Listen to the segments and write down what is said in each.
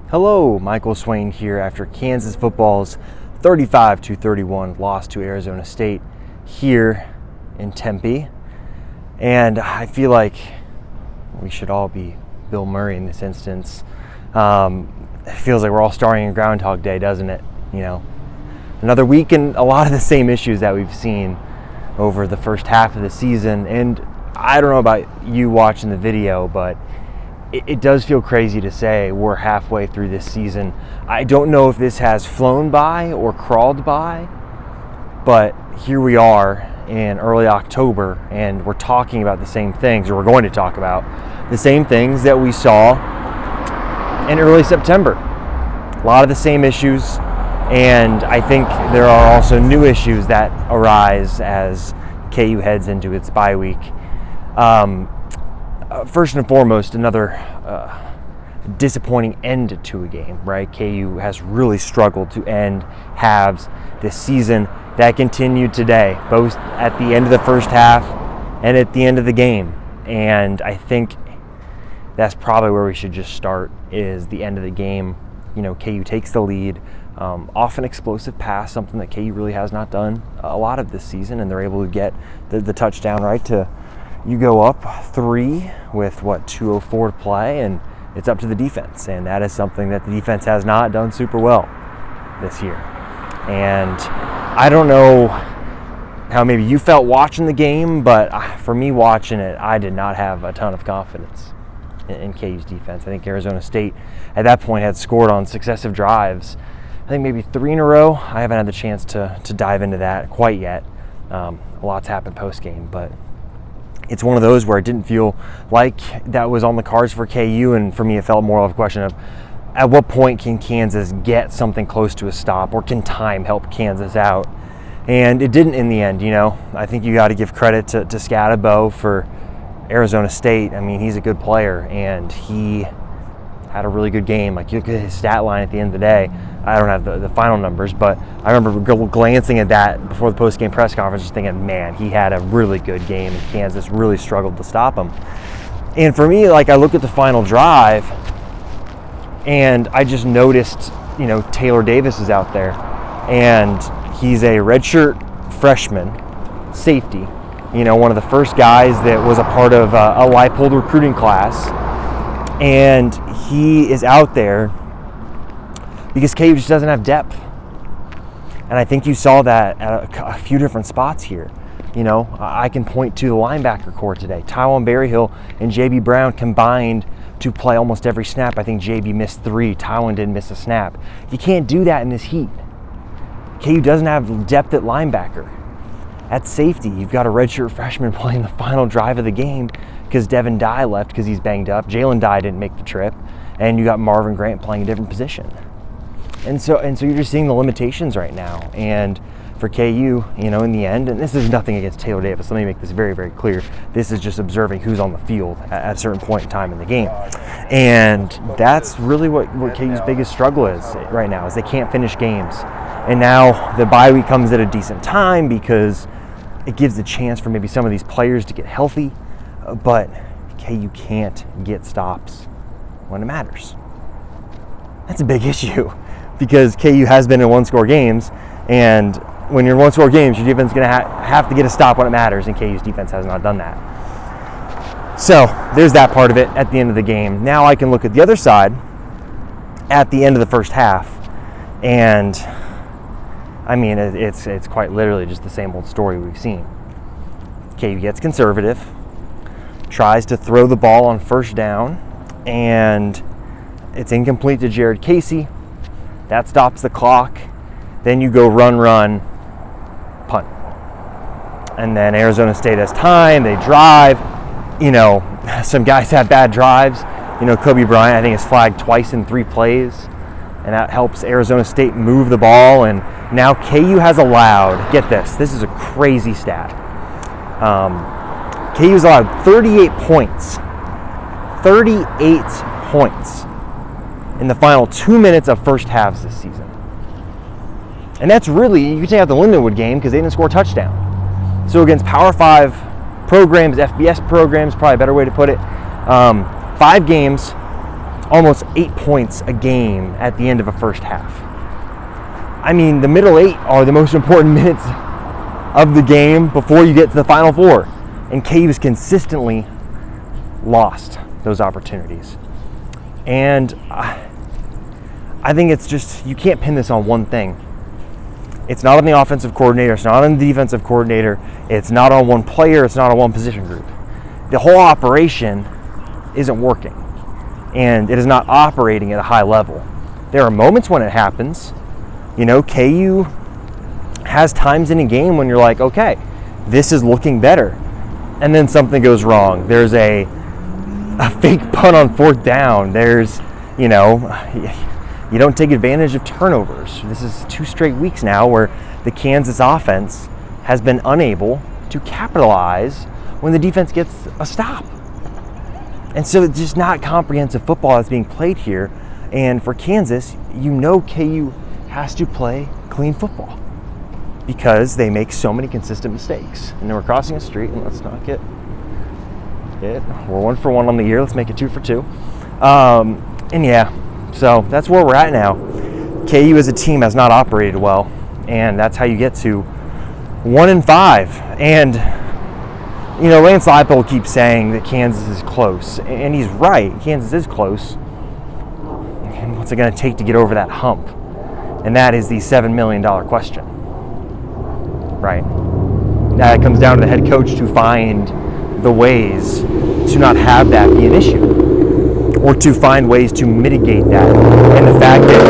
Hello, Michael Swain here after Kansas football's 35-31 loss to Arizona State here in Tempe. And I feel like we should all be Bill Murray in this instance. It feels like we're all starting in Groundhog Day, doesn't it? You know, another week and a lot of the same issues that we've seen over the first half of the season. And I don't know about you watching the video, but it does feel crazy to say we're halfway through this season. I don't know if this has flown by or crawled by, but here we are in early October and we're talking about the same things, or we're going to talk about the same things that we saw in early September. A lot of the same issues, and I think there are also new issues that arise as KU heads into its bye week. First and foremost, another disappointing end to a game, right? KU has really struggled to end halves this season. That continued today, both at the end of the first half and at the end of the game. And I think that's probably where we should just start, is the end of the game. You know, KU takes the lead off an explosive pass, something that KU really has not done a lot of this season, and they're able to get the touchdown, right? You go up 3 with 2:04 to play, and it's up to the defense, and that is something that the defense has not done super well this year. And I don't know how maybe you felt watching the game, but for me watching it, I did not have a ton of confidence in KU's defense. I think Arizona State at that point had scored on successive drives, I think maybe 3 in a row. I haven't had the chance to dive into that quite yet. A lot's happened post-game, but it's one of those where it didn't feel like that was on the cards for KU, and for me it felt more of a question of at what point can Kansas get something close to a stop, or can time help Kansas out? And it didn't in the end. You know, I think you got to give credit to Scatabo for Arizona State. I mean, he's a good player, and he had a really good game. Like, you look at his stat line at the end of the day. I don't have the final numbers, but I remember glancing at that before the post-game press conference, just thinking, man, he had a really good game, and Kansas really struggled to stop him. And for me, like, I look at the final drive, and I just noticed, you know, Taylor Davis is out there, and he's a redshirt freshman safety. You know, one of the first guys that was a part of a Leipold recruiting class, and he is out there because KU just doesn't have depth. And I think you saw that at a few different spots here. You know, I can point to the linebacker core today. Tywan Berryhill and J.B. Brown combined to play almost every snap. I think J.B. missed 3. Tywan didn't miss a snap. You can't do that in this heat. KU doesn't have depth at linebacker. At safety, you've got a redshirt freshman playing the final drive of the game because Devin Dye left because he's banged up. Jalen Dye didn't make the trip. And you got Marvin Grant playing a different position. And so you're just seeing the limitations right now. And for KU, you know, in the end, and this is nothing against Taylor Davis. Let me make this very, very clear. This is just observing who's on the field at a certain point in time in the game. And that's really what KU's biggest struggle is right now, is they can't finish games. And now the bye week comes at a decent time because it gives the chance for maybe some of these players to get healthy. But KU can't get stops when it matters. That's a big issue, because KU has been in one-score games, and when you're in one-score games, your defense is going to have to get a stop when it matters, and KU's defense has not done that. So there's that part of it at the end of the game. Now I can look at the other side at the end of the first half, and I mean, it's quite literally just the same old story we've seen. KU gets conservative, tries to throw the ball on first down, and it's incomplete to Jared Casey. That stops the clock. Then you go run, punt. And then Arizona State has time. They drive. You know, some guys have bad drives. You know, Kobe Bryant, I think, is flagged twice in 3 plays. And that helps Arizona State move the ball. And now KU has allowed, get this is a crazy stat. KU's allowed 38 points. 38 points in the final 2 minutes of first halves this season. And that's really, you can take out the Lindenwood game because they didn't score a touchdown. So against Power 5 programs, FBS programs, probably a better way to put it, 5 games, almost 8 points a game at the end of a first half. I mean, the middle 8 are the most important minutes of the game before you get to the Final Four. And KU's consistently lost those opportunities. And I think it's just, you can't pin this on one thing. It's not on the offensive coordinator, it's not on the defensive coordinator, it's not on one player, it's not on one position group. The whole operation isn't working, and it is not operating at a high level. There are moments when it happens. You know, KU has times in a game when you're like, okay, this is looking better. And then something goes wrong. There's a fake punt on 4th down. There's, you don't take advantage of turnovers. This is 2 straight weeks now where the Kansas offense has been unable to capitalize when the defense gets a stop. And so it's just not comprehensive football that's being played here. And for Kansas, KU has to play clean football because they make so many consistent mistakes. And then we're crossing a street, and let's not get it. We're 1 for 1 on the year. Let's make it 2 for 2. So that's where we're at now. KU as a team has not operated well, and that's how you get to 1-5. And Lance Leipold keeps saying that Kansas is close, and he's right. Kansas is close. And what's it going to take to get over that hump? And that is the $7 million question. Right. Now it comes down to the head coach to find the ways to not have that be an issue, or to find ways to mitigate that. And the fact that,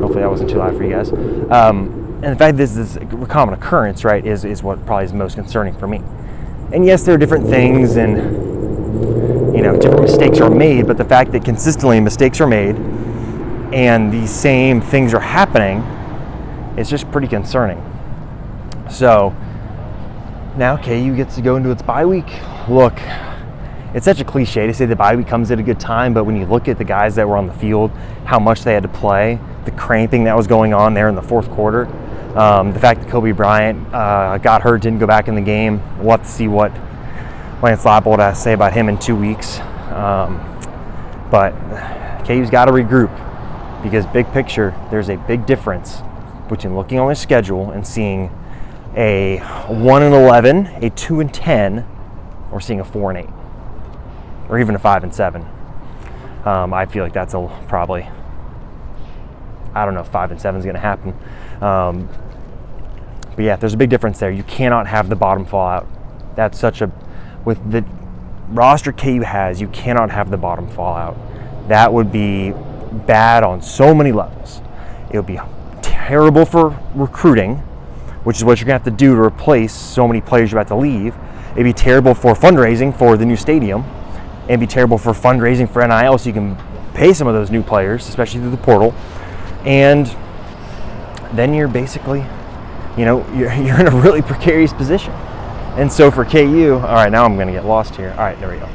hopefully that wasn't too loud for you guys. And the fact that this is a common occurrence, right, is what probably is most concerning for me. And yes, there are different things, and different mistakes are made, but the fact that consistently mistakes are made and these same things are happening, it's just pretty concerning. So now KU gets to go into its bye week. Look, it's such a cliche to say the bye week comes at a good time, but when you look at the guys that were on the field, how much they had to play, the cramping that was going on there in the 4th quarter, the fact that Kobe Bryant got hurt, didn't go back in the game. We'll have to see what Lance Leipold has to say about him in 2 weeks. But KU's got to regroup, because big picture, there's a big difference between looking on the schedule and seeing a 1-11, a 2-10, or seeing a 4-8, or even a 5-7. I feel like that's probably, I don't know if 5-7 is going to happen. But yeah, there's a big difference there. You cannot have the bottom fall out. That's with the roster KU has, you cannot have the bottom fall out. That would be bad on so many levels. It would be terrible for recruiting, which is what you're going to have to do to replace so many players you're about to leave. It'd be terrible for fundraising for the new stadium. It'd be terrible for fundraising for NIL, so you can pay some of those new players, especially through the portal. And then you're basically, you're in a really precarious position. And so for KU, all right, now I'm going to get lost here. All right, there we go.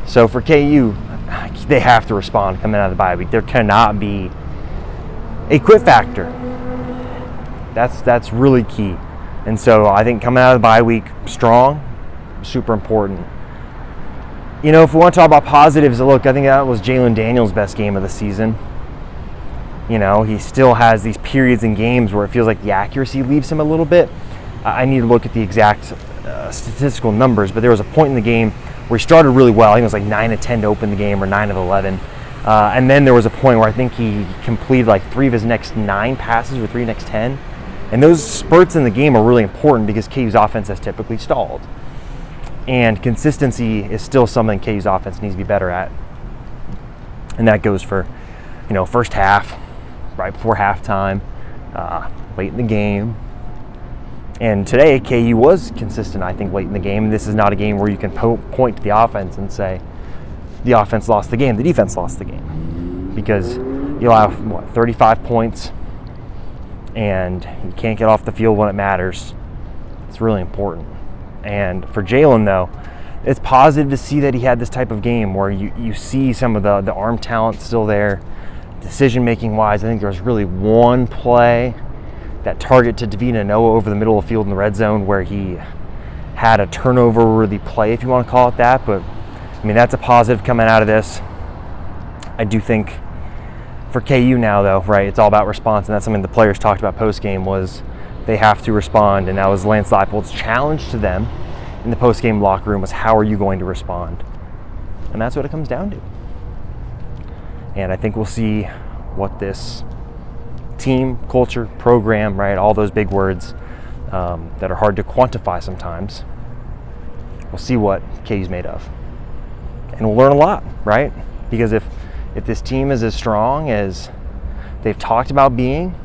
So for KU, they have to respond coming out of the bye week. There cannot be a quit factor. That's really key. And so I think coming out of the bye week strong, super important. If we want to talk about positives, look, I think that was Jalen Daniels' best game of the season. He still has these periods in games where it feels like the accuracy leaves him a little bit. I need to look at the exact statistical numbers, but there was a point in the game where he started really well. I think it was like 9 of 10 to open the game, or 9 of 11. And then there was a point where I think he completed like 3 of his next 9 passes, or 3 next 10. And those spurts in the game are really important because KU's offense has typically stalled. And consistency is still something KU's offense needs to be better at. And that goes for, first half, right before halftime, late in the game. And today, KU was consistent, I think, late in the game. This is not a game where you can point to the offense and say, the offense lost the game, the defense lost the game. Because you'll have, 35 points, and you can't get off the field when it matters. It's really important. And for Jalen, though, it's positive to see that he had this type of game where you see some of the arm talent still there. Decision-making wise, I think there was really one play, that target to Davina Noah over the middle of the field in the red zone, where he had a turnover-worthy play, if you want to call it that. But mean, that's a positive coming out of this. I do think for KU now, though, right, it's all about response, and that's something the players talked about post-game, was they have to respond, and that was Lance Leipold's challenge to them in the post-game locker room, was how are you going to respond? And that's what it comes down to. And I think we'll see what this team, culture, program, right, all those big words that are hard to quantify sometimes, we'll see what KU's made of. And we'll learn a lot, right? Because if this team is as strong as they've talked about being,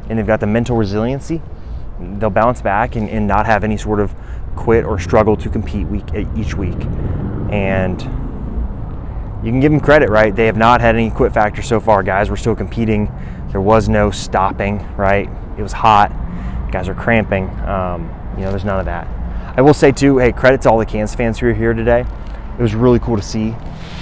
and they've got the mental resiliency, they'll bounce back and not have any sort of quit or struggle to compete each week. And you can give them credit, right? They have not had any quit factor so far, guys. We're still competing. There was no stopping, right? It was hot. Guys are cramping. There's none of that. I will say too, hey, credit to all the Kansas fans who are here today. It was really cool to see,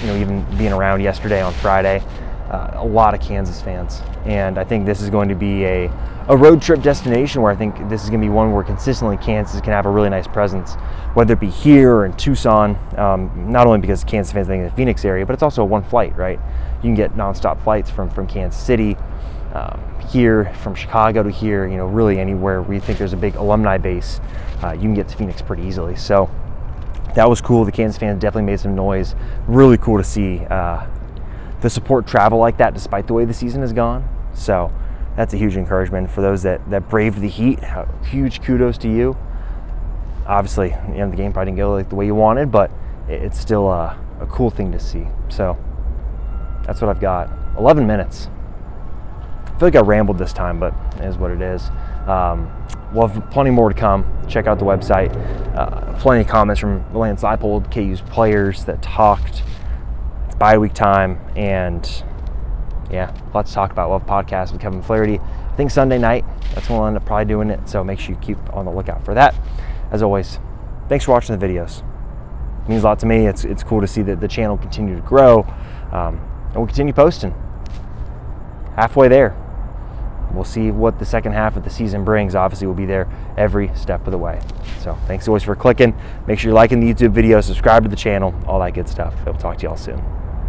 even being around yesterday on Friday, a lot of Kansas fans. And I think this is going to be a road trip destination where I think this is going to be one where consistently Kansas can have a really nice presence, whether it be here or in Tucson, not only because Kansas fans think in the Phoenix area, but it's also one flight, right? You can get nonstop flights from Kansas City, here, from Chicago to here, really anywhere where you think there's a big alumni base, you can get to Phoenix pretty easily. So that was cool. The Kansas fans definitely made some noise. Really cool to see the support travel like that despite the way the season has gone. So that's a huge encouragement for those that braved the heat. Huge kudos to you. Obviously, the game probably didn't go like the way you wanted, but it's still a cool thing to see. So that's what I've got. 11 minutes. I feel like I rambled this time, but it is what it is. We'll have plenty more to come. Check out the website. Plenty of comments from Lance Leipold, KU's players that talked. It's bye week time, and yeah, lots to talk about. We'll have a podcast with Kevin Flaherty. I think Sunday night, that's when we'll end up probably doing it, so make sure you keep on the lookout for that. As always, thanks for watching the videos. It means a lot to me. It's cool to see that the channel continue to grow, and we'll continue posting. Halfway there. We'll see what the second half of the season brings. Obviously, we'll be there every step of the way. So thanks always for clicking. Make sure you're liking the YouTube video, subscribe to the channel, all that good stuff. We'll talk to y'all soon.